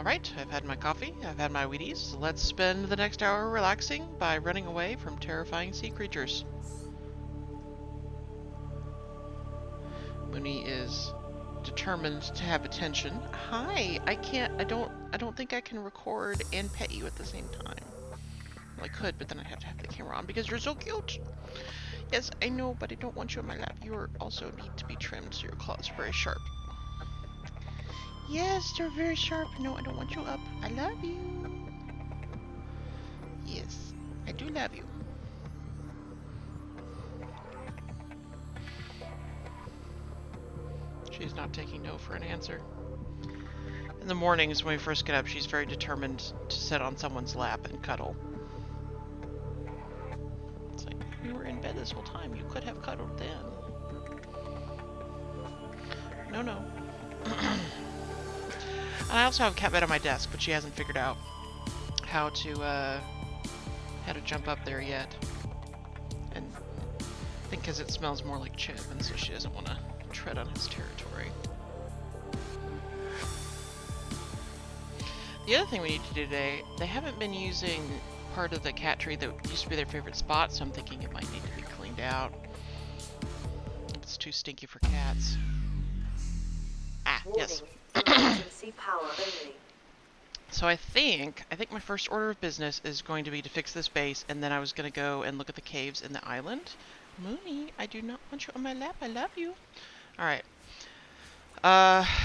Alright, I've had my coffee, I've had my Wheaties. Let's spend the next hour relaxing by running away from terrifying sea creatures. Mooney is determined to have attention. Hi, I don't think I can record and pet you at the same time. Well, I could, but then I'd have to have the camera on because you're so cute. Yes, I know, but I don't want you on my lap. You also need to be trimmed so your claws are very sharp. Yes, they're very sharp. No, I don't want you up. I love you. Yes, I do love you. She's not taking no for an answer. In the mornings when we first get up, she's very determined to sit on someone's lap and cuddle. It's like, you were in bed this whole time. You could have cuddled then. No, no. And I also have a cat bed on my desk, but she hasn't figured out how to jump up there yet. And I think because it smells more like Chip, and so she doesn't want to tread on his territory. The other thing we need to do today, they haven't been using part of the cat tree that used to be their favorite spot, so I'm thinking it might need to be cleaned out. It's too stinky for cats. Ah, yes. Emergency power only. So I think my first order of business is going to be to fix this base, and then I was going to go and look at the caves in the island. Mooney, I do not want you on my lap. I love you. Alright.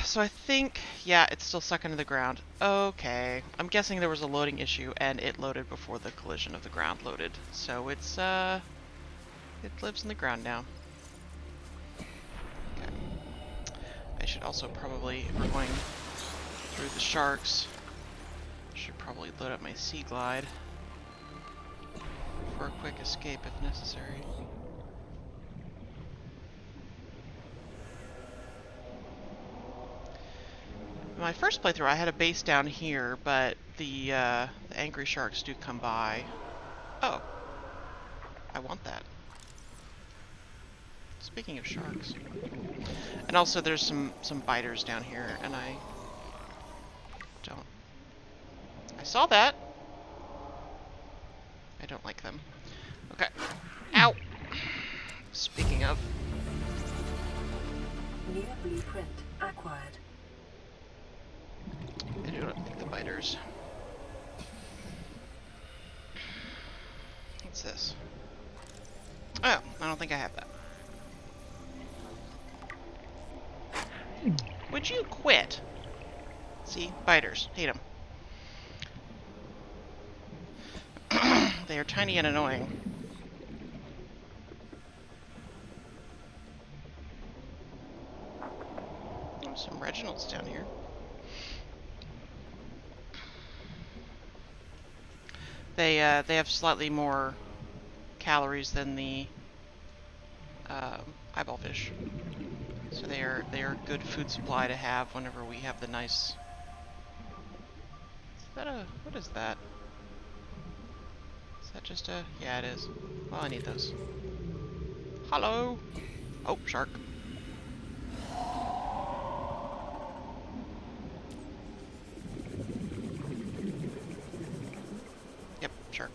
So I think, yeah, it's still stuck into the ground. Okay. I'm guessing there was a loading issue, and it loaded before the collision of the ground loaded. So it's, it lives in the ground now. Okay. I should also probably, if we're going through the sharks, should probably load up my Sea Glide for a quick escape if necessary. In my first playthrough I had a base down here, but the angry sharks do come by. Oh. I want that. Speaking of sharks. And also there's some biters down here, and I saw that. I don't like them. Okay. Ow! Speaking of. New blueprint acquired. I do not like the biters. What's this? Oh, I don't think I have that. Would you quit? See? Biters. Hate them. They are tiny and annoying. Oh, some Reginalds down here. They have slightly more calories than the eyeball fish, so they are good food supply to have whenever we have the nice. Is that a, what is that? Is that just a, yeah, it is. Well, I need those. Hello. Oh, shark. Yep, shark.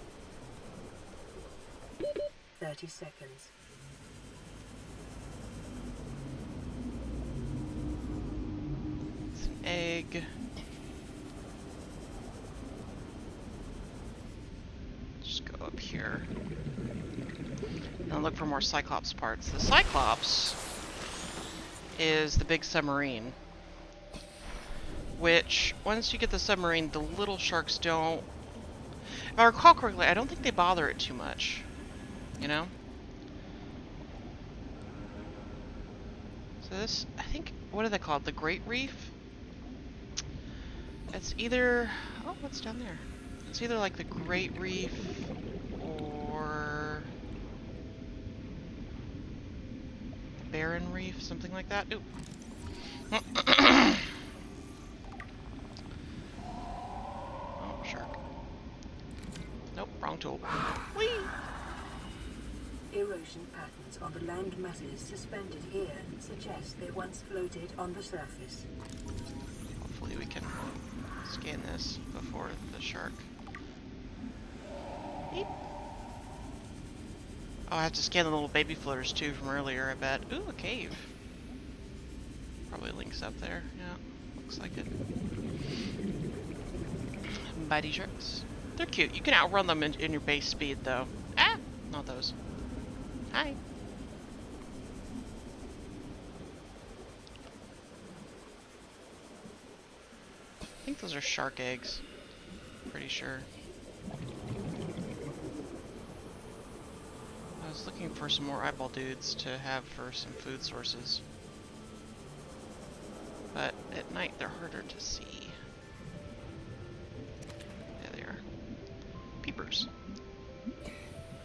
30 seconds. It's an egg. Just go up here. And look for more Cyclops parts. The Cyclops is the big submarine. Which, once you get the submarine, the little sharks don't... If I recall correctly, I don't think they bother it too much. You know? So this, I think, what are they called? The Great Reef? It's either... Oh, what's down there? It's either like the Great Reef or... Barren Reef, something like that. Ooh. Oh, shark. Nope, wrong tool. Whee! Erosion patterns on the land masses suspended here suggest they once floated on the surface. Hopefully we can scan this before the shark. Beep. Oh, I have to scan the little baby floaters too from earlier, I bet. Ooh, a cave. Probably links up there. Yeah, looks like it. Mighty sharks. They're cute. You can outrun them in your base speed, though. Ah! Not those. Hi. I think those are shark eggs. Pretty sure. I was looking for some more eyeball dudes to have for some food sources. But at night they're harder to see. There they are. Peepers.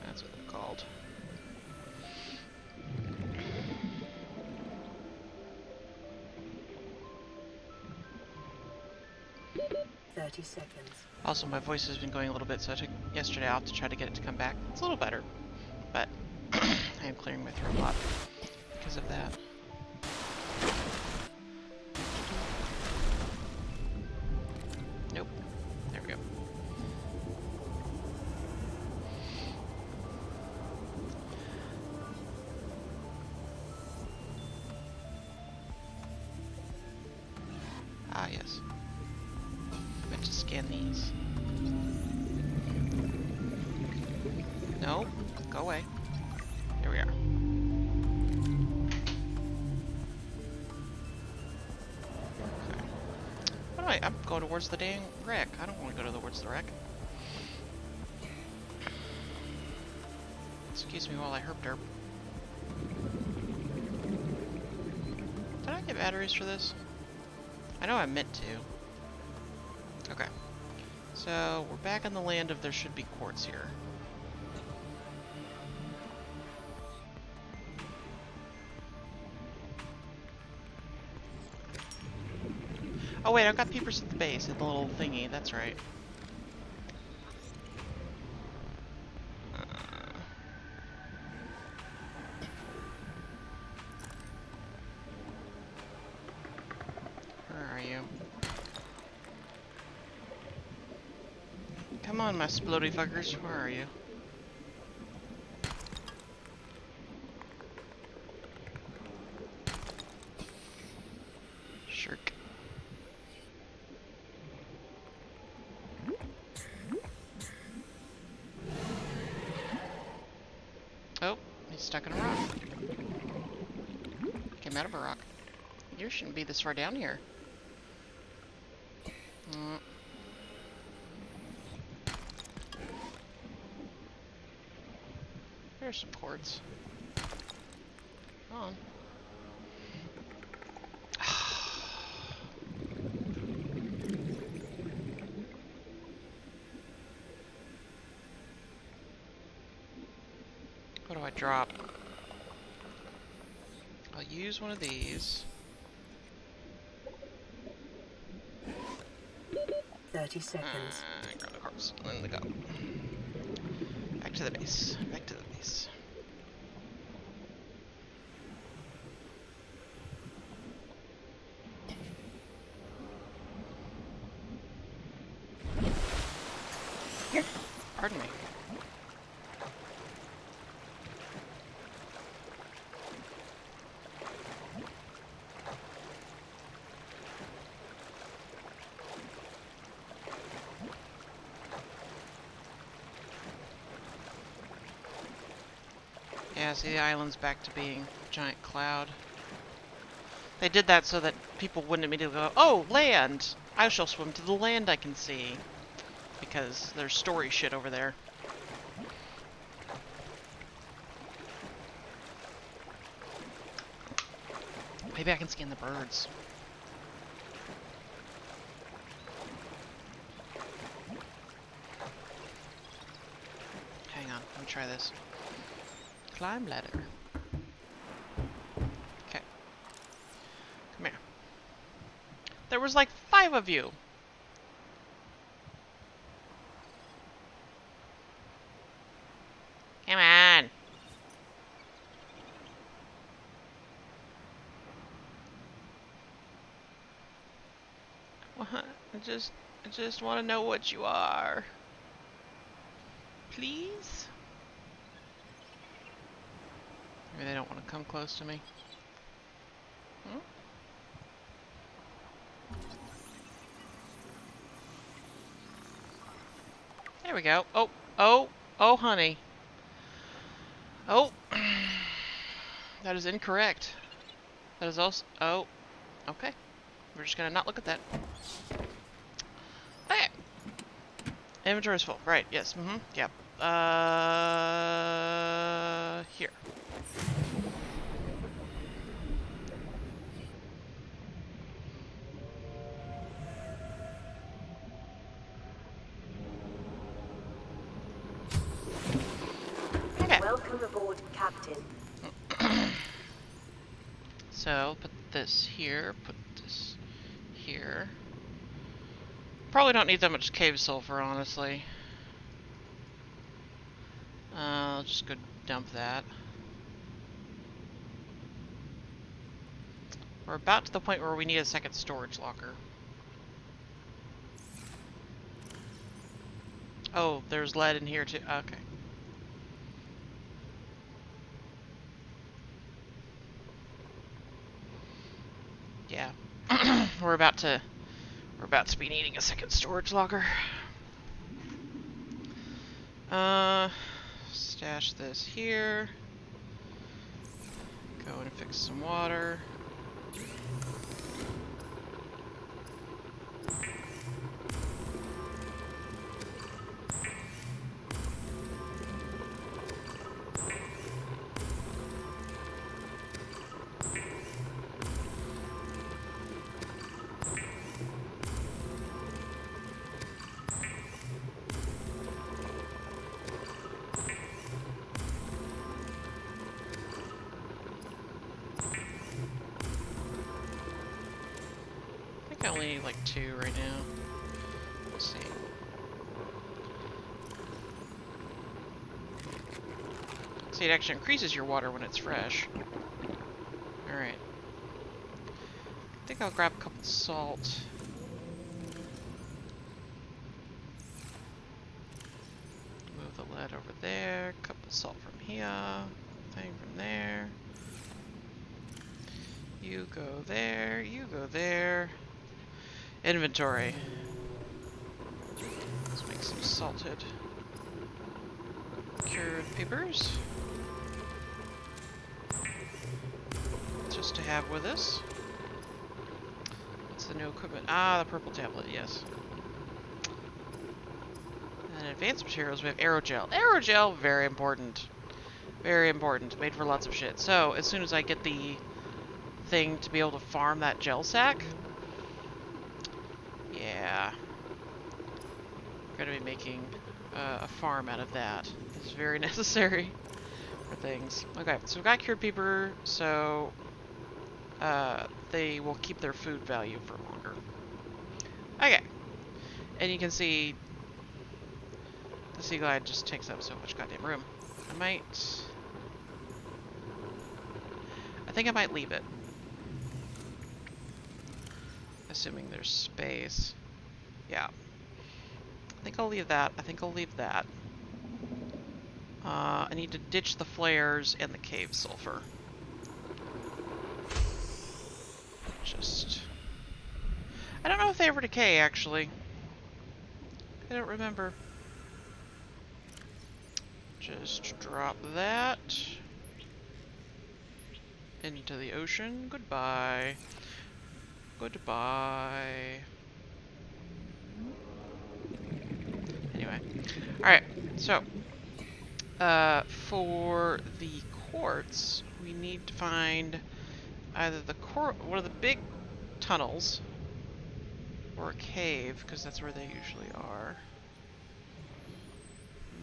That's what they're called. seconds. Also, my voice has been going a little bit, so I took yesterday off to try to get it to come back. It's a little better, but I am clearing my throat a lot because of that. Nope. There we go. Ah, yes. I meant to scan these. No, go away. Here we are. Okay. What am I? I'm going towards the dang wreck. I don't want to go towards the wreck. Excuse me while I herp derp. Did I get batteries for this? I know I meant to. Okay. So, we're back on the land of there should be quartz here. Oh wait, I've got peepers at the base, at the little thingy, that's right. Where are you? Come on, my splody fuckers, where are you? Shirk. Oh, he's stuck in a rock. Came out of a rock. You shouldn't be this far down here. There's some quartz. Come on. What do I drop? I'll use one of these. 30 seconds. Grab the corpse. And then go. Back to the base. Back to the base. Pardon me. Yeah, see, the island's back to being a giant cloud. They did that so that people wouldn't immediately go, oh, land! I shall swim to the land I can see. Because there's story shit over there. Maybe I can scan the birds. Hang on, let me try this. Climb ladder. Okay. Come here. There was like 5 of you. Come on. What? Just I just want to know what you are. Please? Maybe they don't want to come close to me. Hmm? There we go. Oh, oh, oh, honey. Oh, that is incorrect. That is also. Oh, okay. We're just gonna not look at that. Okay. Inventory is full. Right. Yes. Mm-hmm. Yep. Here. Okay. Welcome aboard, Captain. So put this here. Put this here. Probably don't need that much cave sulfur, honestly. I'll just go dump that. We're about to the point where we need a second storage locker. Oh, there's lead in here too. Okay. Yeah. we're about to be needing a second storage locker. Stash this here. Go and fix some water. I think I only need like 2 right now. Let's see. See, it actually increases your water when it's fresh. Alright. I think I'll grab a couple salt. Move the lead over there. Couple salt from here. Thing from there. You go there. You go there. Inventory. Let's make some salted cured papers. Just to have with us. What's the new equipment? Ah, the purple tablet, yes. And advanced materials, we have aerogel. Aerogel, very important. Very important. Made for lots of shit. So, as soon as I get the thing to be able to farm that gel sack, yeah, we're going to be making a farm out of that. It's very necessary for things. Okay, so we've got cured paper, so they will keep their food value for longer. Okay, and you can see the sea glide just takes up so much goddamn room. I think I might leave it. Assuming there's space. Yeah. I think I'll leave that. I think I'll leave that. I need to ditch the flares and the cave sulfur. Just... I don't know if they ever decay, actually. I don't remember. Just drop that into the ocean. Goodbye. Goodbye. Anyway. Alright, so for the quartz, we need to find either one of the big tunnels or a cave, because that's where they usually are.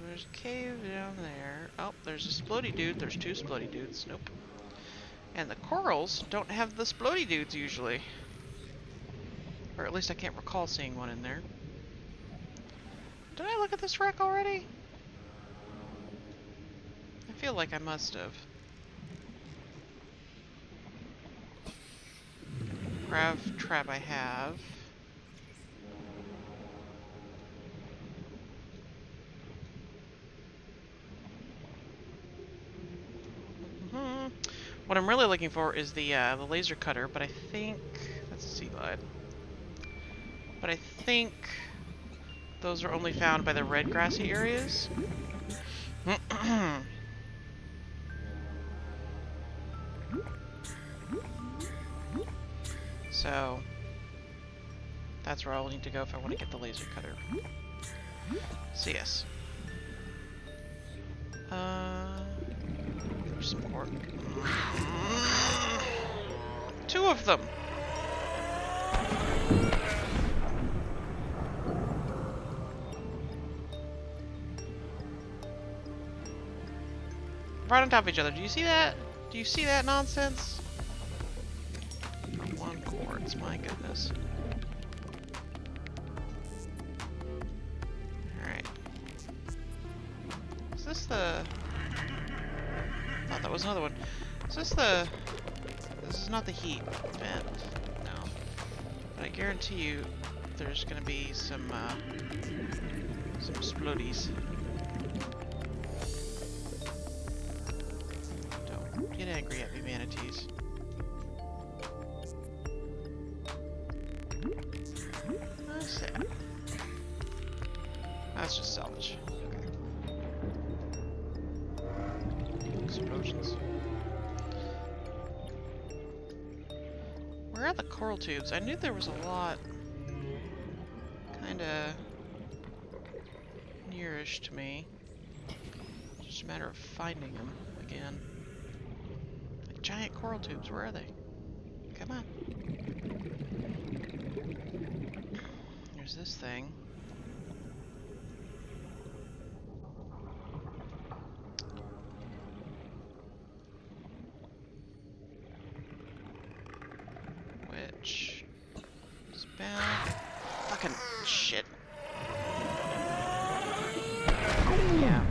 There's a cave down there. Oh, there's a splody dude. There's 2 splody dudes. Nope. And the corals don't have the splody dudes usually. Or at least I can't recall seeing one in there. Did I look at this wreck already? I feel like I must have. Grav trap I have. What I'm really looking for is the laser cutter, but I think that's a sea glide. But I think those are only found by the red grassy areas. So that's where I'll need to go if I want to get the laser cutter. So yes. There's some more. Two of them. Right on top of each other. Do you see that? Do you see that nonsense? One quartz, my goodness. Alright. Is this the... I thought that was another one. Is this the... This is not the heat vent. No. But I guarantee you there's gonna be some explodies. Don't get angry at me, manatees. That's sad. That's just salvage. Okay. Explosions. Where are the coral tubes? I knew there was a lot kinda nearish to me. Just a matter of finding them again. Like giant coral tubes, where are they? Come on. There's this thing. Which is bound. Fucking shit. Yeah.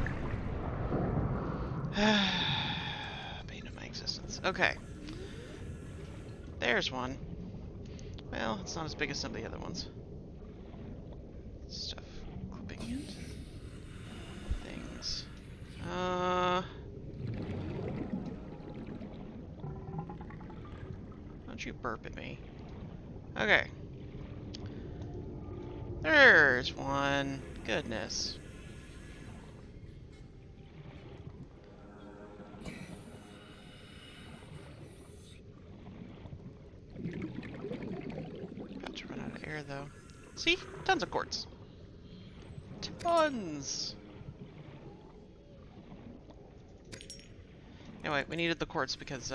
Pain of my existence. Okay. There's one. Well, it's not as big as some of the other ones. Stuff clipping into things. Don't you burp at me. Okay. There's one. Goodness. About to run out of air though. See? Tons of quartz. Tons! Anyway, we needed the quartz because,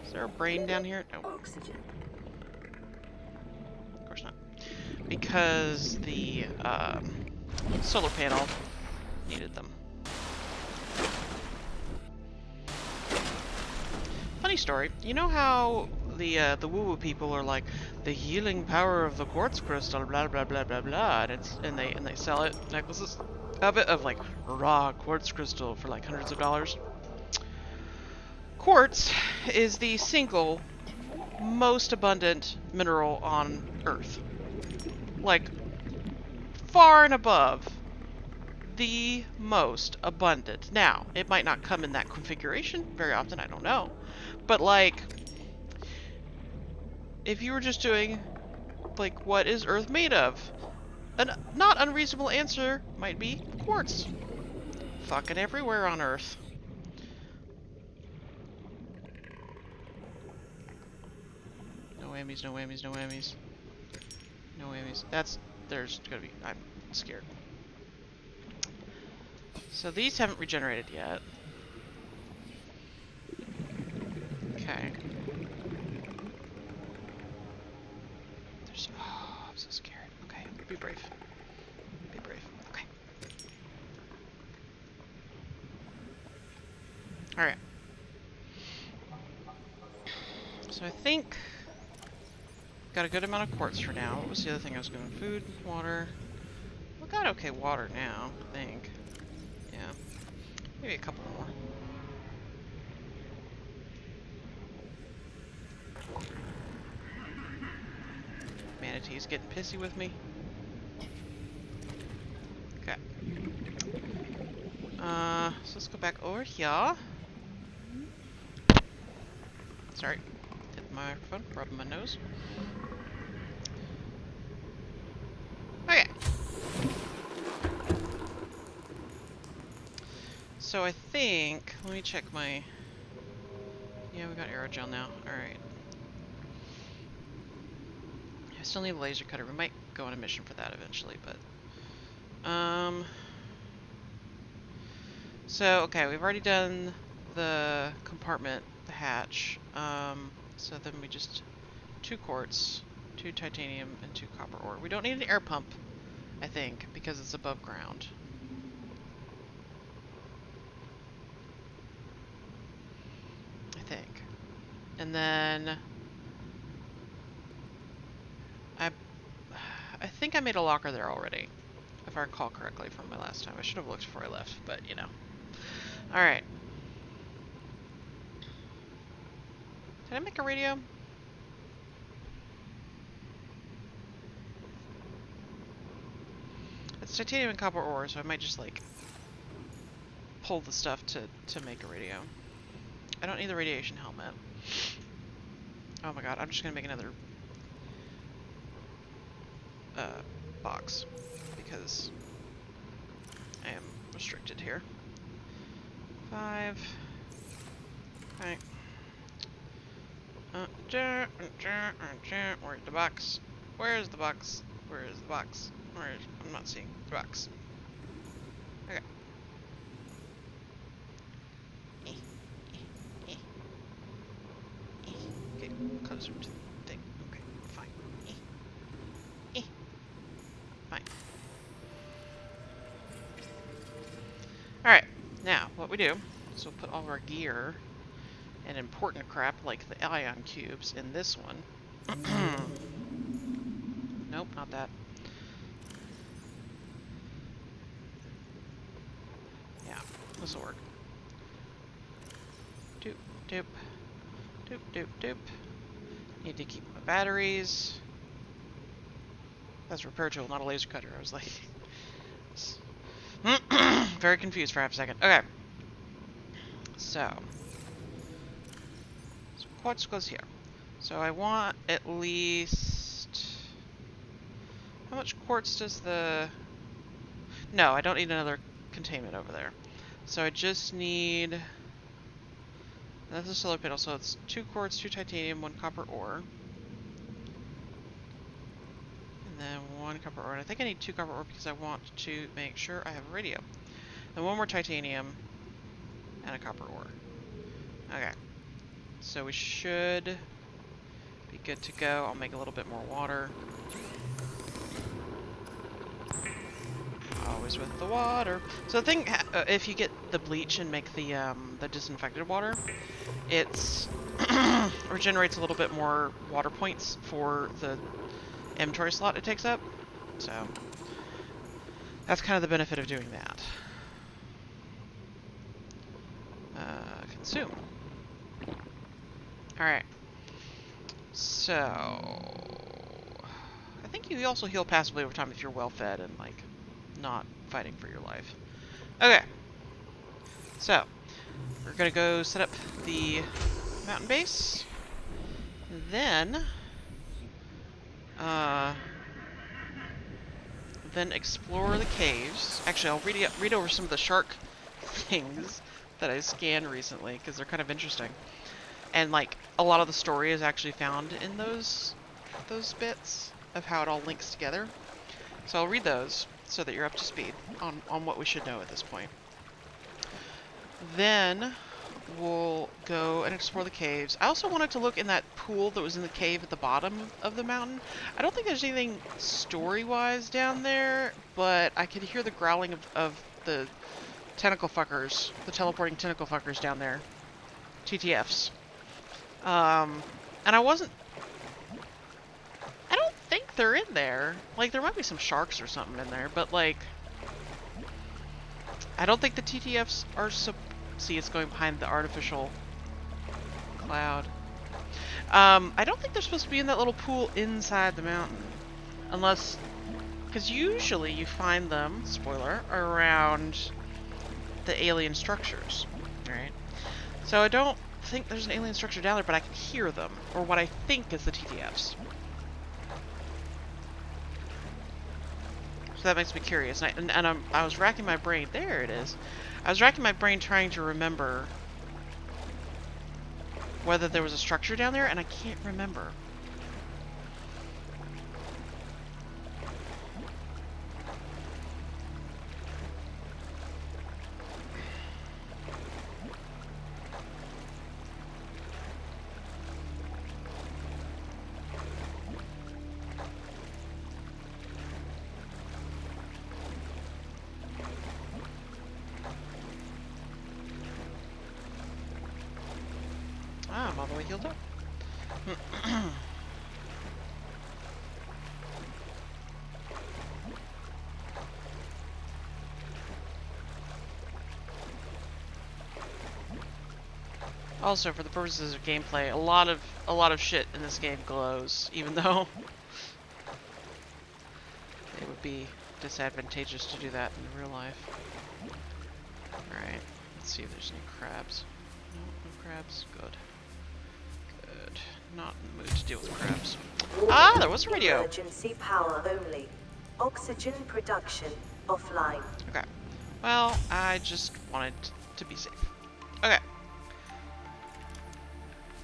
Is there a brain down here? No. Oxygen. Of course not. Because the, solar panel needed them. Funny story. You know how the woo-woo people are like, the healing power of the quartz crystal, blah blah blah blah blah, and they sell it necklaces of it of like raw quartz crystal for like hundreds of dollars. Quartz is the single most abundant mineral on Earth. Like far and above the most abundant. Now, it might not come in that configuration very often, I don't know. But like, if you were just doing, like, what is Earth made of? A not unreasonable answer might be quartz. Fucking everywhere on Earth. No whammies, no whammies, no whammies. No whammies. There's gonna be, I'm scared. So these haven't regenerated yet. Okay. Oh, I'm so scared. Okay, be brave. Be brave. Okay. Alright. So I think got a good amount of quartz for now. What was the other thing I was going to? Food, water. We got okay water now, I think. Yeah. Maybe a couple more. Manatee's getting pissy with me. Okay. So let's go back over here. Sorry. Hit the microphone, rubbing my nose. Okay. So I think, let me check my, yeah, we got aerogel now. Alright. I still need a laser cutter. We might go on a mission for that eventually, but, so, okay, we've already done the compartment, the hatch. So then we just, 2 quartz, 2 titanium, and 2 copper ore. We don't need an air pump, I think, because it's above ground. I think. And then I think I made a locker there already, if I recall correctly from my last time. I should have looked before I left, but you know. Alright. Did I make a radio? It's titanium and copper ore, so I might just like pull the stuff to make a radio. I don't need the radiation helmet. Oh my god, I'm just gonna make another box because I am restricted here. 5. Okay. Where's the box? Where's the box? Where is the box? I'm not seeing the box. Okay. Okay, closer to the thing. Okay, fine. Fine. Alright, now what we do is we'll put all of our gear and important crap like the ion cubes in this one. Nope, not that. Yeah, this will work. Doop, doop. Doop, doop, doop. Need to keep my batteries. That's a repair tool, not a laser cutter. I was like... very confused for half a second. Okay. So quartz goes here. So I want at least... How much quartz does the... No, I don't need another containment over there. So I just need... That's a solar panel, so it's 2 quartz, 2 titanium, 1 copper ore. And then 1 copper ore. And I think I need 2 copper ore because I want to make sure I have a radio. Then 1 more titanium and a copper ore. Okay. So we should be good to go. I'll make a little bit more water. Always with the water. So the thing, if you get the bleach and make the disinfected water, it's regenerates a little bit more water points for the inventory slot it takes up. So that's kind of the benefit of doing that. Consume. Alright. So I think you also heal passively over time if you're well fed and like not fighting for your life. Okay. So we're gonna go set up the mountain base. Then explore the caves. Actually, I'll read over some of the shark things that I scanned recently because they're kind of interesting. And like a lot of the story is actually found in those bits of how it all links together. So I'll read those so that you're up to speed on what we should know at this point. Then we'll go and explore the caves. I also wanted to look in that pool that was in the cave at the bottom of the mountain. I don't think there's anything story-wise down there, but I could hear the growling of the tentacle fuckers, the teleporting tentacle fuckers down there. TTFs. And I don't think they're in there. Like, there might be some sharks or something in there, but like, I don't think the TTFs are see, it's going behind the artificial cloud. I don't think they're supposed to be in that little pool inside the mountain. Unless, because usually you find them, spoiler, around the alien structures, right? So I don't think there's an alien structure down there, but I can hear them, or what I think is the TTFs. So that makes me curious, and I was racking my brain. There it is. I was racking my brain trying to remember whether there was a structure down there, and I can't remember. Ah, I'm all the way healed up. Also, for the purposes of gameplay, a lot of shit in this game glows, even though it would be disadvantageous to do that in real life. Alright, let's see if there's any crabs. No, no crabs. Good. Good. Not in the mood to deal with crabs. Ah, there was a radio! Emergency power only. Oxygen production offline. Okay. Well, I just wanted to be safe. Okay.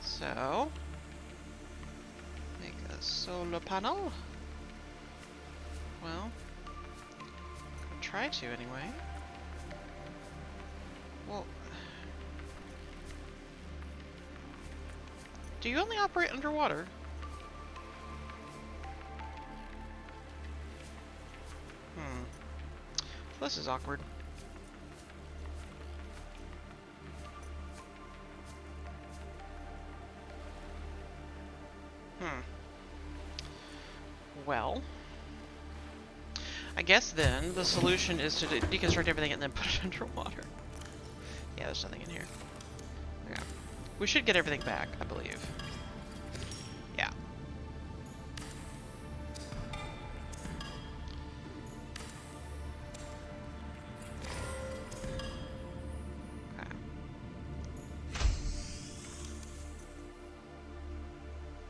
So, make a solar panel. Well, I'll try to anyway. Well, do you only operate underwater? This is awkward. Well, I guess then the solution is to deconstruct everything and then put it underwater. Yeah, there's nothing in here. Yeah. We should get everything back, I believe. Yeah. Okay.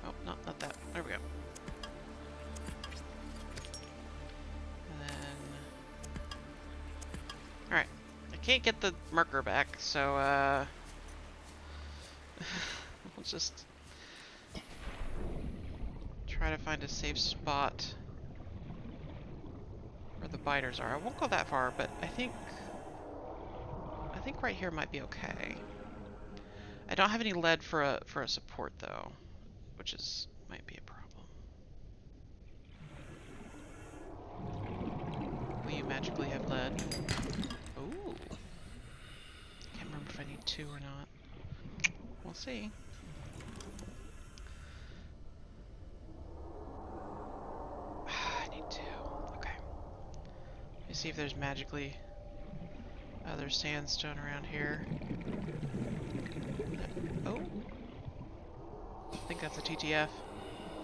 Oh, not that. There we go. Alright. I can't get the marker back, so, we'll just try to find a safe spot where the biters are. I won't go that far, but I think right here might be okay. I don't have any lead for a support, though, which might be a problem. Will you magically have lead? Ooh. Can't remember if I need 2 or not. We'll see. I need 2. Okay. Let me see if there's magically other sandstone around here. Oh. I think that's a TTF.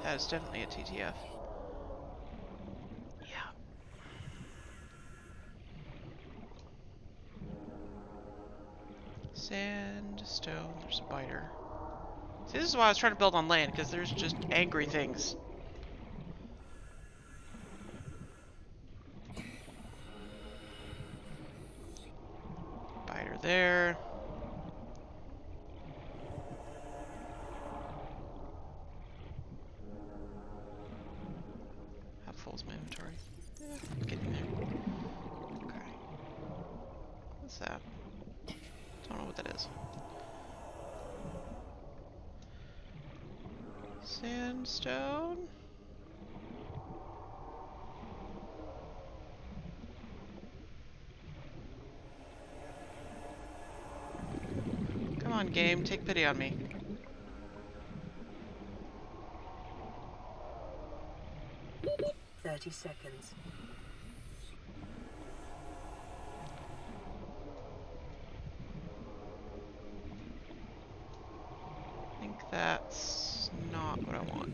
That is definitely a TTF. Yeah. Sandstone. There's a biter. See, this is why I was trying to build on land, because there's just angry things. Biter there. How full is my inventory? Getting there. Okay. What's that? Don't know what that is. Sandstone? Come on, game, take pity on me. Seconds. I think that's not what I want.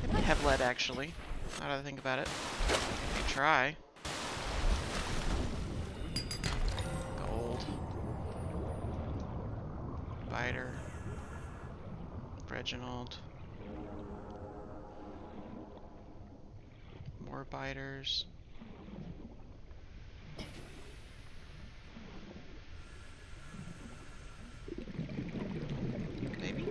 It might have lead, actually, now that I think about it. Let me try. Reginald. More biters. Maybe?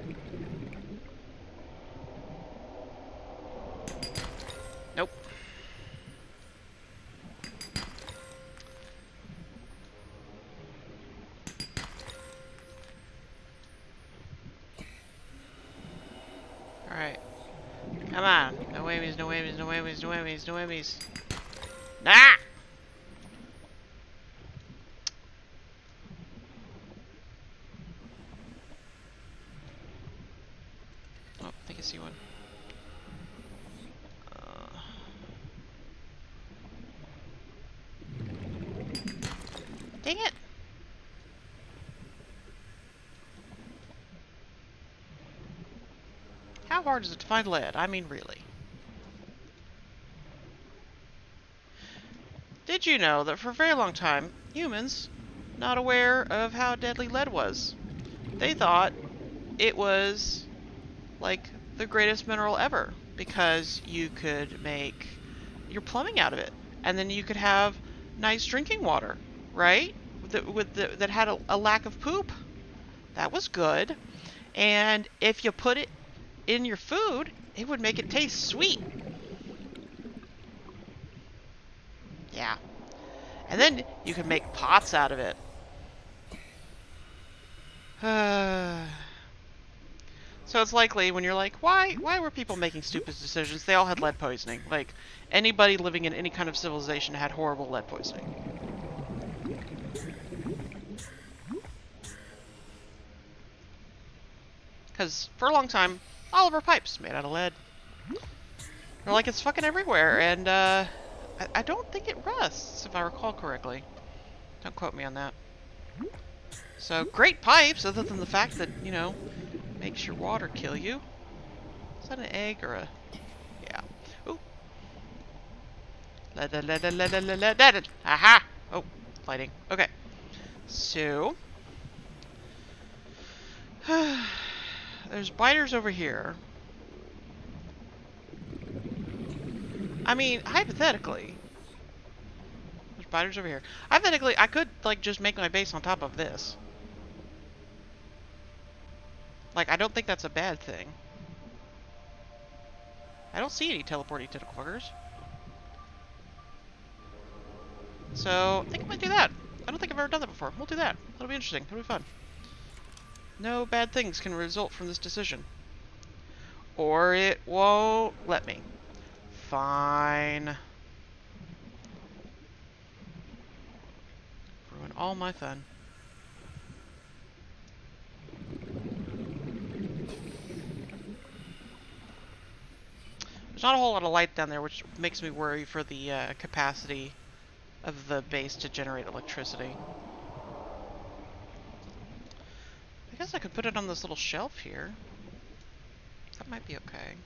Nope. Alright. Come on. No whammies, no whammies, no whammies, no whammies, no whammies. Nah! Oh, I think I see one. Dang it! How hard is it to find lead? I mean, really. Did you know that for a very long time, humans, not aware of how deadly lead was? They thought it was like the greatest mineral ever because you could make your plumbing out of it, and then you could have nice drinking water, right? That had a lack of poop. That was good. And if you put it in your food, it would make it taste sweet. Yeah. And then you can make pots out of it. So it's likely when you're like, why were people making stupid decisions? They all had lead poisoning. Like, anybody living in any kind of civilization had horrible lead poisoning. Because for a long time, all of our pipes made out of lead. They're like, it's fucking everywhere, and I don't think it rusts, if I recall correctly. Don't quote me on that. So, great pipes, other than the fact that, you know, makes your water kill you. Is that an egg or a... Yeah. Ooh. Lead. Aha! Oh, lighting. Okay. So... there's biters over here. I mean, hypothetically... there's biters over here. Hypothetically, I could, like, just make my base on top of this. Like, I don't think that's a bad thing. I don't see any teleporting tentacle fuckers. So, I think I might do that. I don't think I've ever done that before. We'll do that. That'll be interesting. That'll be fun. No bad things can result from this decision. Or it won't let me. Fine. Ruin all my fun. There's not a whole lot of light down there, which makes me worry for the capacity of the base to generate electricity. I guess I could put it on this little shelf here. That might be okay.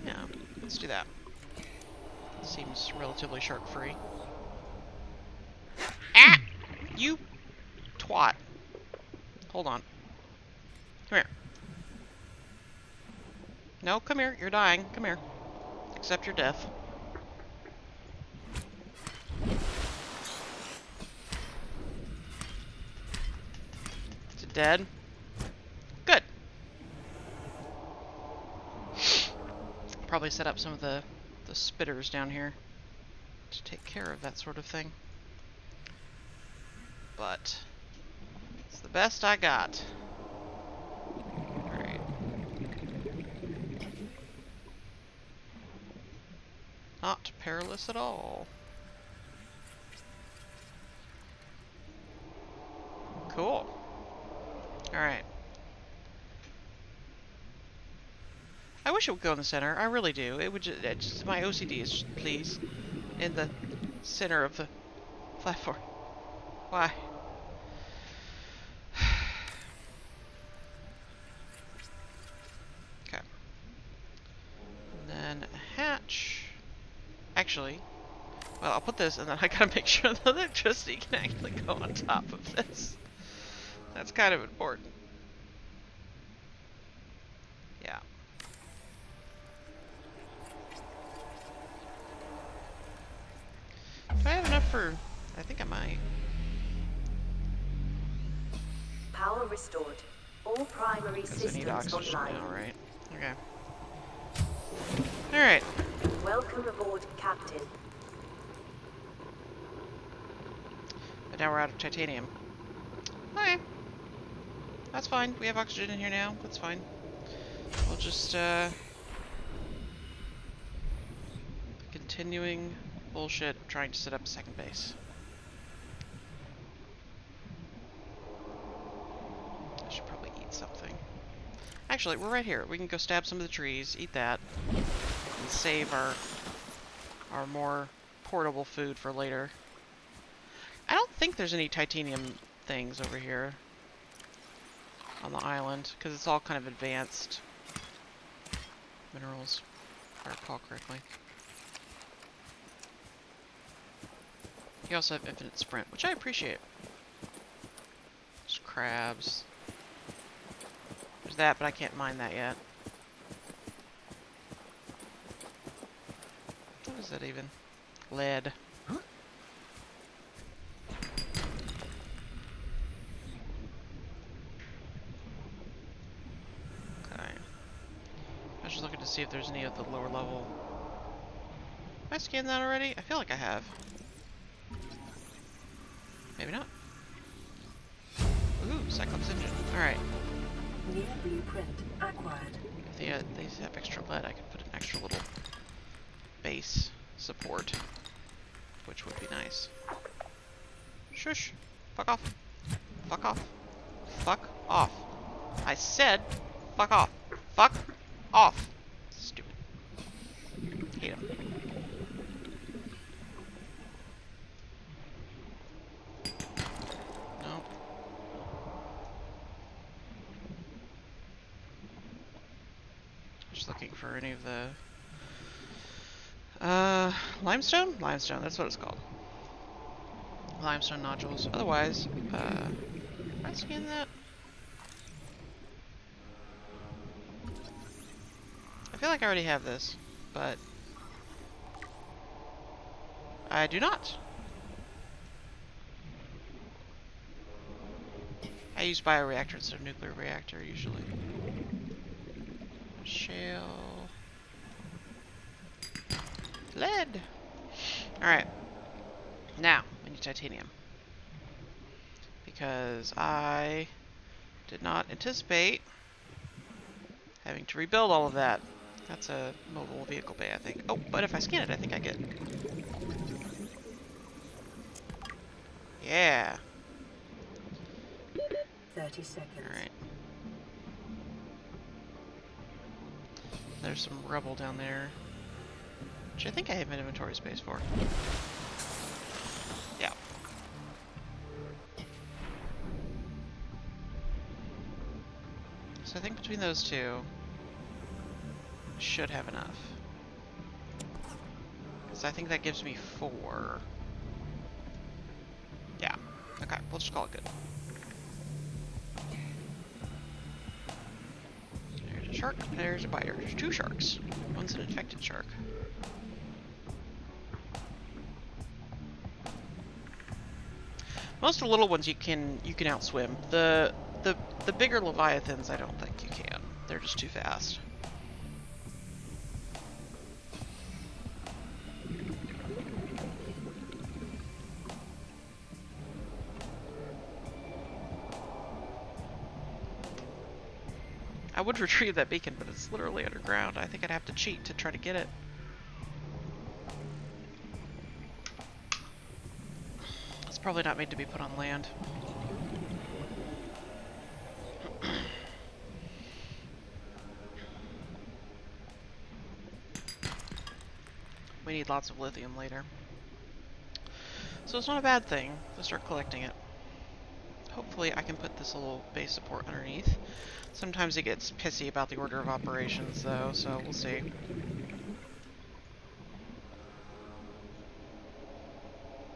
Yeah, let's do that. Seems relatively shark-free. Ah! You twat. Hold on. Come here. No, come here. You're dying. Come here. Accept your death. Is it dead? Good. Probably set up some of the spitters down here to take care of that sort of thing. But it's the best I got. Alright. Not perilous at all. Cool. Alright. I wish it would go in the center. I really do. It would just my OCD is please in the center of the platform. Why? Okay. And then a hatch. Actually, well, I'll put this, and then I gotta make sure the electricity can actually go on top of this. That's kind of important. for... I think I might. Power restored. All primary Because I need systems oxygen online. now, right? Okay. Alright. Welcome aboard, Captain. But now we're out of titanium. Okay. That's fine. We have oxygen in here now. That's fine. We'll just, continuing bullshit trying to set up a second base. I should probably eat something. Actually, we're right here. We can go stab some of the trees, eat that, and save our more portable food for later. I don't think there's any titanium things over here on the island, because it's all kind of advanced minerals, if I recall correctly. You also have infinite sprint, which I appreciate. There's crabs. There's that, but I can't mine that yet. What is that even? Lead. Okay. I was just looking to see if there's any of the lower level. Have I scanned that already? I feel like I have. Maybe not. Ooh, Cyclops engine. Alright. New blueprint acquired. If they have extra lead, I could put an extra little base support, which would be nice. Shush. Fuck off. Fuck off. Fuck off. I said, fuck off. Fuck off. Stupid. Hate him. No. Just looking for any of the... limestone? Limestone, that's what it's called. Limestone nodules. Otherwise, did I scan that? I feel like I already have this, but I do not. I use bioreactor instead of nuclear reactor usually. Shale. Lead. Alright. Now, we need titanium. Because I did not anticipate having to rebuild all of that. That's a mobile vehicle bay, I think. Oh, but if I scan it, I think I get... Yeah. 30 seconds. Alright. There's some rubble down there, which I think I have an inventory space for. Yeah. So I think between those two, I should have enough. Because I think that gives me 4. Yeah. Okay, we'll just call it good. There's a shark, there's a biter. There's 2 sharks. One's an infected shark. Most of the little ones you can outswim. The bigger leviathans I don't think you can. They're just too fast. I would retrieve that beacon, but it's literally underground. I think I'd have to cheat to try to get it. It's probably not made to be put on land. We need lots of lithium later. So it's not a bad thing to start collecting it. Hopefully I can put this little base support underneath. Sometimes it gets pissy about the order of operations though, so we'll see.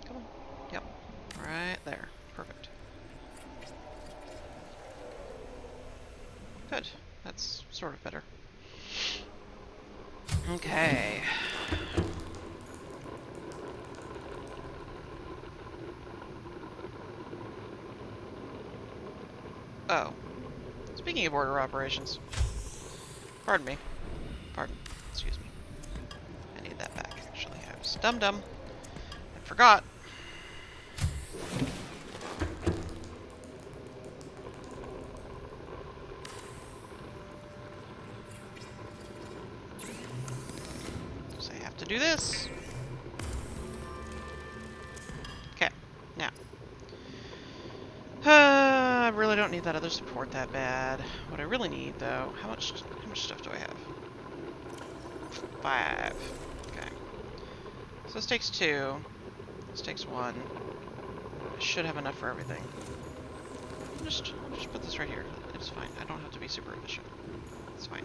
Come on. Yep. Right there. Perfect. Good. That's sort of better. Okay. Oh. Speaking of order operations. Pardon me. Pardon. Excuse me. I need that back, actually. I was dumb. I forgot. So I have to do this. Okay. Now. I really don't need that other support that bad. What I really need, though, how much stuff do I have? 5. Okay. So this takes 2. This takes 1. I should have enough for everything. I'll just put this right here. It's fine. I don't have to be super efficient. It's fine.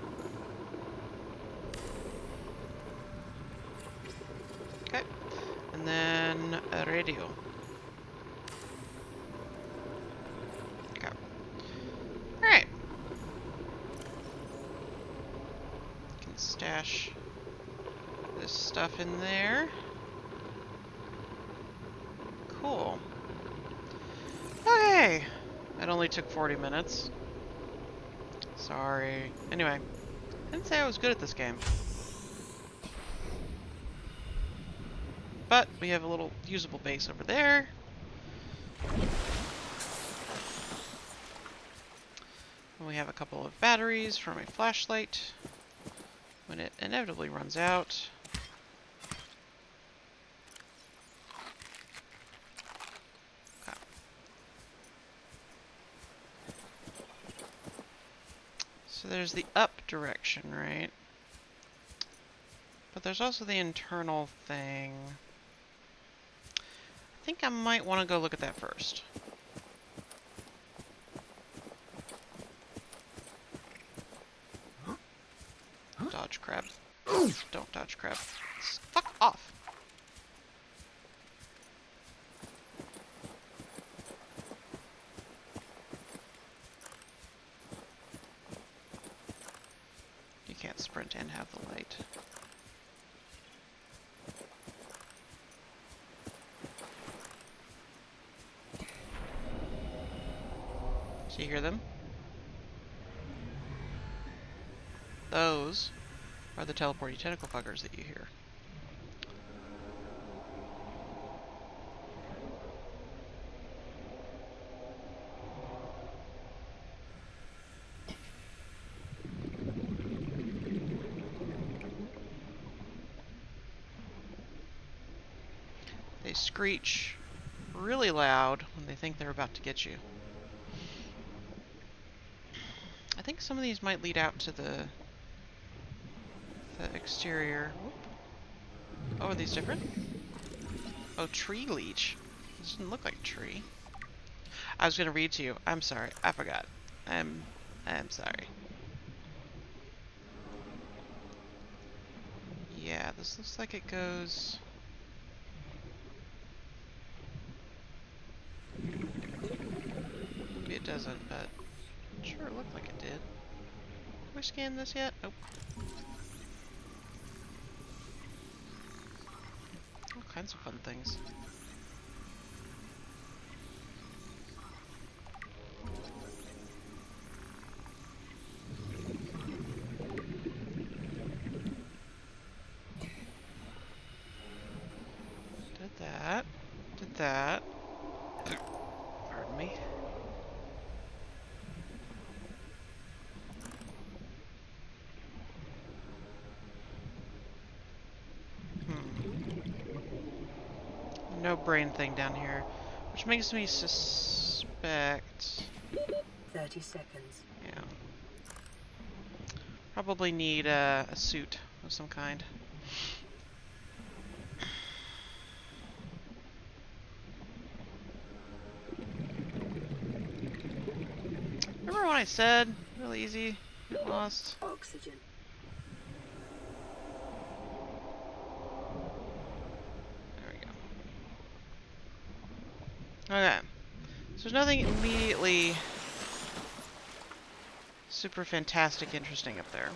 Okay. And then a radio. Okay. Alright. Can stash this stuff in there. Cool. Okay. It only took 40 minutes. Sorry. Anyway, I didn't say I was good at this game. But we have a little usable base over there. And we have a couple of batteries for my flashlight when it inevitably runs out. Okay. So there's the up direction, right? But there's also the internal thing. I think I might want to go look at that first. Dodge crab. Don't dodge crab. Fuck off. You can't sprint and have the light. So you hear them? Those are the teleporty tentacle fuckers that you hear. They screech really loud when they think they're about to get you. I think some of these might lead out to the exterior. Oh, are these different? Oh, tree leech. This doesn't look like a tree. I was gonna read to you. I'm sorry. I forgot. I'm sorry. Yeah, this looks like it goes... Maybe it doesn't, but sure it looked like it did. Have we scanned this yet? Nope. All kinds of fun things. Did that. Did that. Pardon me. No brain thing down here, which makes me suspect... 30 seconds. Yeah. Probably need a suit of some kind. Remember when I said really easy, get lost? Oxygen. There we go. Okay. So there's nothing immediately super fantastic interesting up there.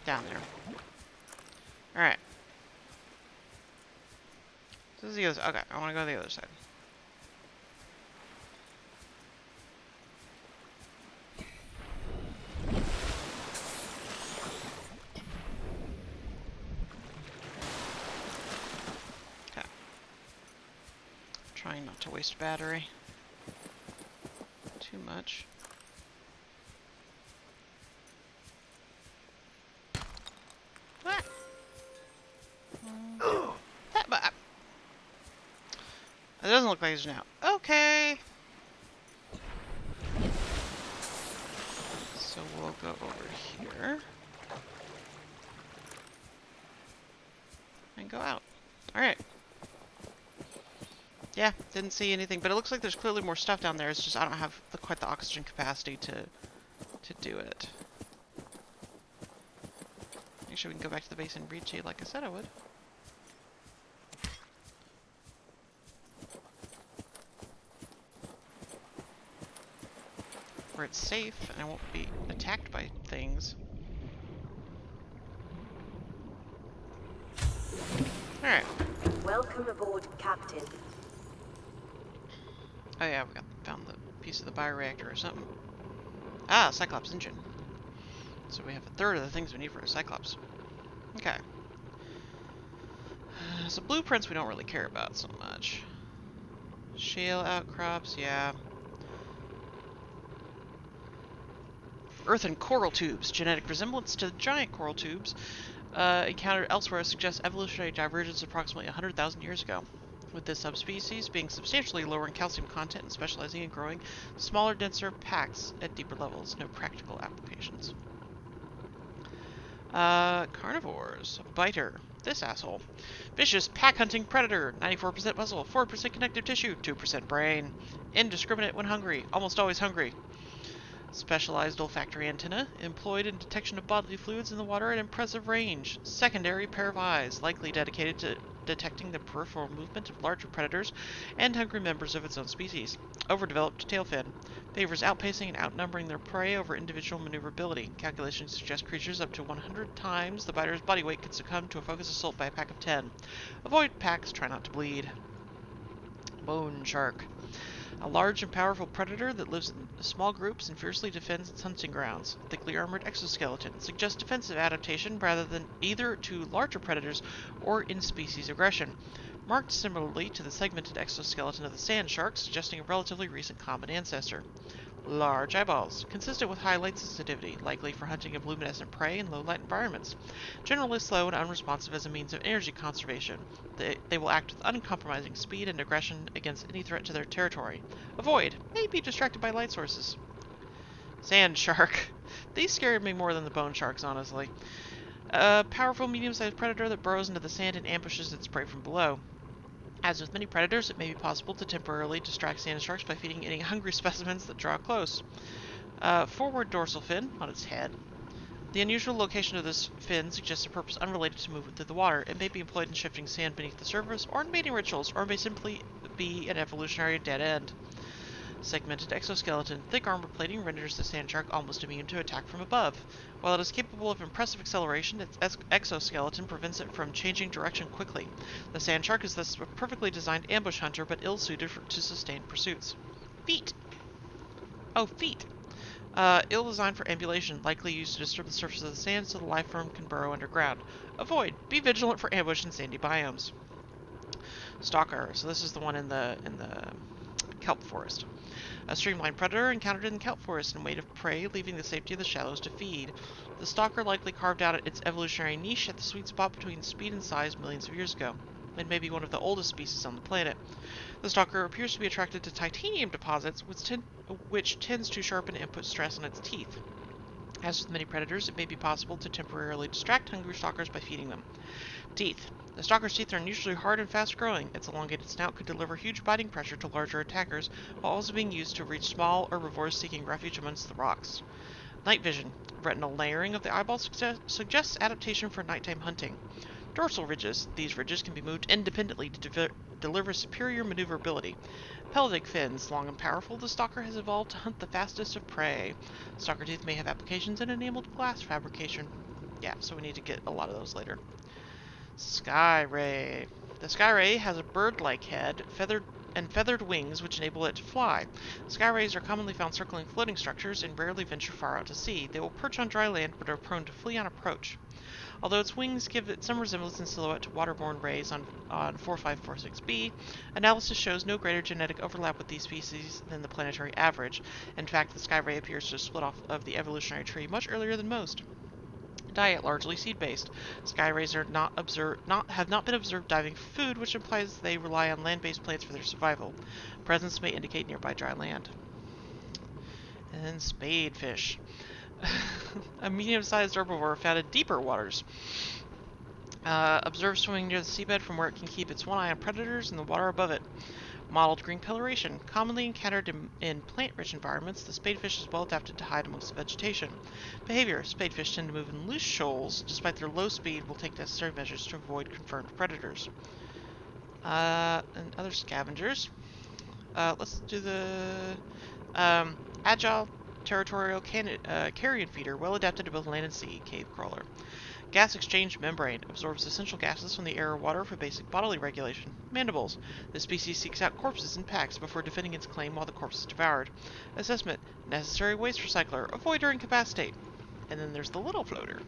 Down there. Alright. This is the other side. Okay, I want to go to the other side. Trying not to waste battery too much. Ah! It doesn't look like there's an out. Okay. So we'll go over here. And go out. Alright. Yeah, didn't see anything, but it looks like there's clearly more stuff down there. It's just I don't have quite the oxygen capacity to do it. Make sure we can go back to the base and read to you like I said I would. Where it's safe and I won't be attacked by things. Alright. Welcome aboard, Captain. Oh yeah, found the piece of the bioreactor or something. Ah, Cyclops engine. So we have a third of the things we need for a Cyclops. Okay. So blueprints we don't really care about so much. Shale outcrops, yeah. Earth and coral tubes. Genetic resemblance to giant coral tubes encountered elsewhere suggests evolutionary divergence approximately 100,000 years ago, with this subspecies being substantially lower in calcium content and specializing in growing smaller, denser packs at deeper levels. No practical applications. Carnivores. Biter. This asshole. Vicious pack-hunting predator. 94% muscle, 4% connective tissue, 2% brain. Indiscriminate when hungry. Almost always hungry. Specialized olfactory antenna, employed in detection of bodily fluids in the water at impressive range. Secondary pair of eyes, likely dedicated to detecting the peripheral movement of larger predators and hungry members of its own species. Overdeveloped tail fin. Favors outpacing and outnumbering their prey over individual maneuverability. Calculations suggest creatures up to 100 times the biter's body weight could succumb to a focused assault by a pack of 10. Avoid packs, try not to bleed. Bone shark. A large and powerful predator that lives in small groups and fiercely defends its hunting grounds. Thickly armored exoskeleton suggests defensive adaptation rather than either to larger predators or in-species aggression. Marked similarly to the segmented exoskeleton of the sand shark, suggesting a relatively recent common ancestor. Large eyeballs, consistent with high light sensitivity, likely for hunting of luminescent prey in low-light environments. Generally slow and unresponsive as a means of energy conservation. They will act with uncompromising speed and aggression against any threat to their territory. Avoid. May be distracted by light sources. Sand shark. These scared me more than the bone sharks, honestly. A powerful medium-sized predator that burrows into the sand and ambushes its prey from below. As with many predators, it may be possible to temporarily distract sand sharks by feeding any hungry specimens that draw close. Forward dorsal fin on its head. The unusual location of this fin suggests a purpose unrelated to movement through the water. It may be employed in shifting sand beneath the surface, or in mating rituals, or may simply be an evolutionary dead end. Segmented exoskeleton. Thick armor plating renders the sand shark almost immune to attack from above. While it is capable of impressive acceleration, its exoskeleton prevents it from changing direction quickly. The sand shark is thus a perfectly designed ambush hunter, but ill-suited to sustained pursuits. Feet. Oh, feet. Ill-designed for ambulation, likely used to disturb the surface of the sand so the life form can burrow underground. Avoid. Be vigilant for ambush in sandy biomes. Stalker. So this is the one in the kelp forest. A streamlined predator encountered in the kelp forest in weight of prey, leaving the safety of the shallows to feed. The stalker likely carved out its evolutionary niche at the sweet spot between speed and size millions of years ago. It may be one of the oldest species on the planet. The stalker appears to be attracted to titanium deposits, which tends to sharpen and put stress on its teeth. As with many predators, it may be possible to temporarily distract hungry stalkers by feeding them. Teeth. The stalker's teeth are unusually hard and fast-growing. Its elongated snout could deliver huge biting pressure to larger attackers, while also being used to reach small herbivores seeking refuge amongst the rocks. Night vision. Retinal layering of the eyeball suggests adaptation for nighttime hunting. Dorsal ridges. These ridges can be moved independently to deliver superior maneuverability. Pelvic fins. Long and powerful, the stalker has evolved to hunt the fastest of prey. Stalker teeth may have applications in enameled glass fabrication. Yeah, so we need to get a lot of those later. Sky Ray. The Sky Ray has a bird-like head, feathered and feathered wings which enable it to fly. Sky rays are commonly found circling floating structures and rarely venture far out to sea. They will perch on dry land but are prone to flee on approach. Although its wings give it some resemblance in silhouette to waterborne rays on 4546b, analysis shows no greater genetic overlap with these species than the planetary average. In fact, the sky ray appears to split off of the evolutionary tree much earlier than most. Diet largely seed-based. Sky rays have not been observed diving for food, which implies they rely on land-based plants for their survival. Presence may indicate nearby dry land. And spadefish. A medium-sized herbivore found in deeper waters. Observed swimming near the seabed from where it can keep its one eye on predators in the water above it. Mottled green coloration. Commonly encountered in plant-rich environments, the spadefish is well adapted to hide amongst the vegetation. Behavior. Spadefish tend to move in loose shoals. Despite their low speed, will take necessary measures to avoid confirmed predators. And other scavengers. Let's do the agile territorial carrion feeder, well adapted to both land and sea, cave crawler. Gas exchange membrane absorbs essential gases from the air or water for basic bodily regulation. Mandibles. This species seeks out corpses in packs before defending its claim while the corpse is devoured. Assessment. Necessary waste recycler. Avoid or incapacitate. And then there's the little floater.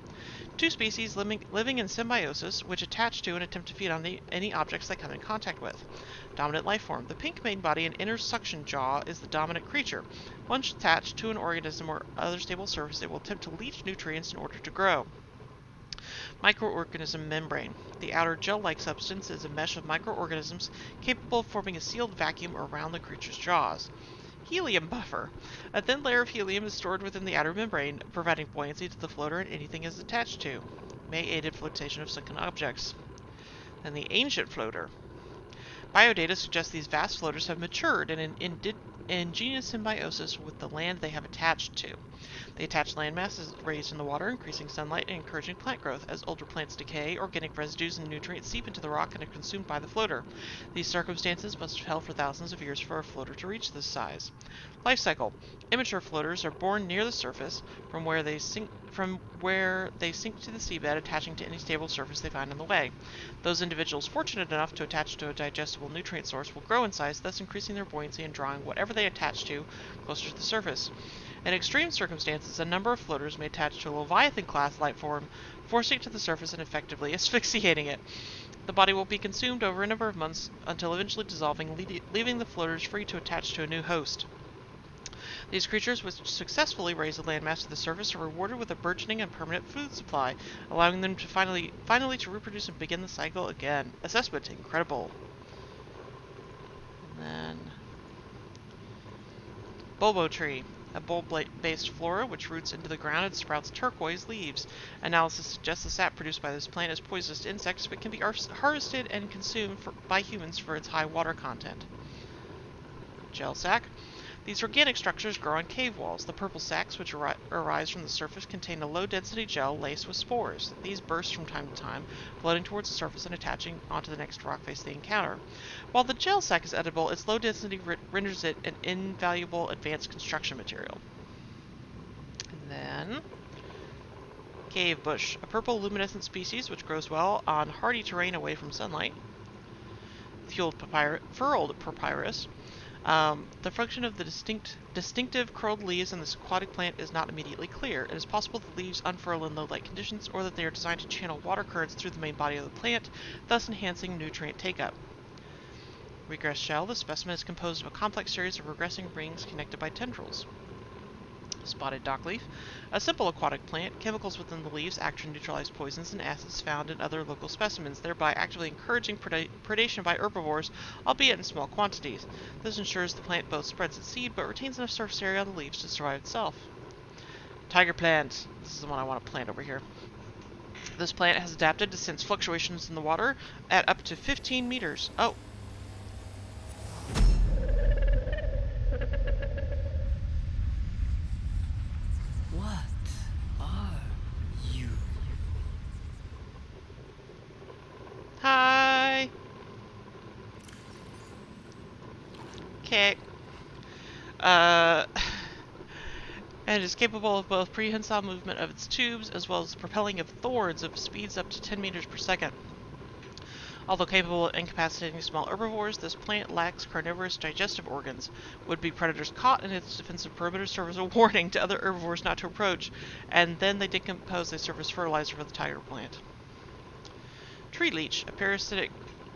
Two species living in symbiosis, which attach to and attempt to feed on any objects they come in contact with. Dominant life form. The pink main body and inner suction jaw is the dominant creature. Once attached to an organism or other stable surface, it will attempt to leach nutrients in order to grow. Microorganism membrane. The outer gel-like substance is a mesh of microorganisms capable of forming a sealed vacuum around the creature's jaws. Helium buffer. A thin layer of helium is stored within the outer membrane, providing buoyancy to the floater and anything it is attached to. May aid in flotation of sunken objects. And the ancient floater. Biodata suggests these vast floaters have matured in an ingenious symbiosis with the land they have attached to. The attached landmass is raised in the water, increasing sunlight and encouraging plant growth. As older plants decay, organic residues and nutrients seep into the rock and are consumed by the floater. These circumstances must have held for thousands of years for a floater to reach this size. Life cycle. Immature floaters are born near the surface, from where they sink to the seabed, attaching to any stable surface they find on the way. Those individuals fortunate enough to attach to a digestible nutrient source will grow in size, thus increasing their buoyancy and drawing whatever they attach to closer to the surface. In extreme circumstances, a number of floaters may attach to a Leviathan-class life form, forcing it to the surface and effectively asphyxiating it. The body will be consumed over a number of months until eventually dissolving, leaving the floaters free to attach to a new host. These creatures which successfully raise a landmass to the surface are rewarded with a burgeoning and permanent food supply, allowing them to finally to reproduce and begin the cycle again. Assessment: incredible. And then Bulbo tree. A bulb-based flora which roots into the ground and sprouts turquoise leaves. Analysis suggests the sap produced by this plant is poisonous to insects but can be harvested and consumed by humans for its high water content. Gel sac. These organic structures grow on cave walls. The purple sacs, which arise from the surface, contain a low-density gel laced with spores. These burst from time to time, floating towards the surface and attaching onto the next rock face they encounter. While the gel sac is edible, its low density renders it an invaluable advanced construction material. And then cave bush, a purple luminescent species which grows well on hardy terrain away from sunlight. Furled papyrus. The function of the distinctive curled leaves in this aquatic plant is not immediately clear. It is possible the leaves unfurl in low light conditions, or that they are designed to channel water currents through the main body of the plant, thus enhancing nutrient take-up. Regress shell. The specimen is composed of a complex series of regressing rings connected by tendrils. Spotted dockleaf. A simple aquatic plant. Chemicals within the leaves act to neutralize poisons and acids found in other local specimens, thereby actively encouraging predation by herbivores, albeit in small quantities. This ensures the plant both spreads its seed but retains enough surface area on the leaves to survive itself. Tiger plant. This is the one I want to plant over here. This plant has adapted to sense fluctuations in the water at up to 15 meters. Oh. Hi! Okay. And is capable of both prehensile movement of its tubes as well as propelling of thorns of speeds up to 10 meters per second. Although capable of incapacitating small herbivores, this plant lacks carnivorous digestive organs. Would-be predators caught in its defensive perimeter serve as a warning to other herbivores not to approach, and then they decompose. They serve as fertilizer for the tiger plant. Tree leech, a parasitic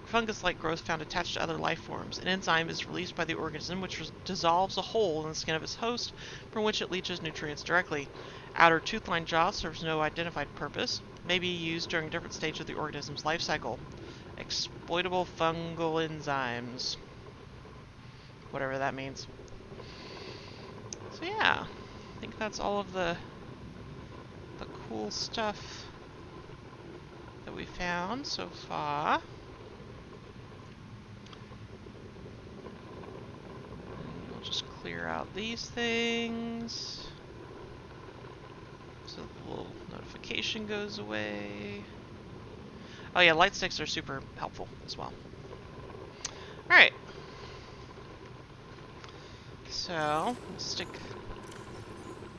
fungus-like growth found attached to other life forms. An enzyme is released by the organism which dissolves a hole in the skin of its host from which it leaches nutrients directly. Outer tooth-lined jaw serves no identified purpose. May be used during different stages of the organism's life cycle. Exploitable fungal enzymes. Whatever that means. So yeah, I think that's all of the cool stuff that we found so far. And we'll just clear out these things so the little notification goes away. Oh yeah, light sticks are super helpful as well. Alright. So, let's stick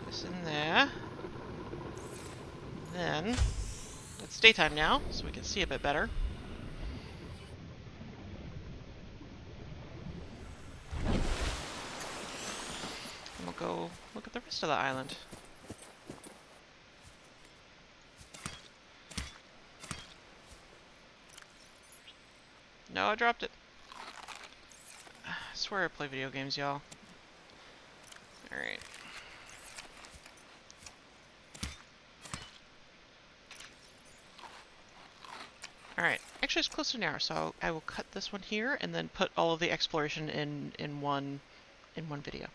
this in there. Then, it's daytime now, so we can see a bit better. And we'll go look at the rest of the island. No, I dropped it. I swear I play video games, y'all. Alright. Alright. Actually, it's close to an hour, so I will cut this one here and then put all of the exploration in one video.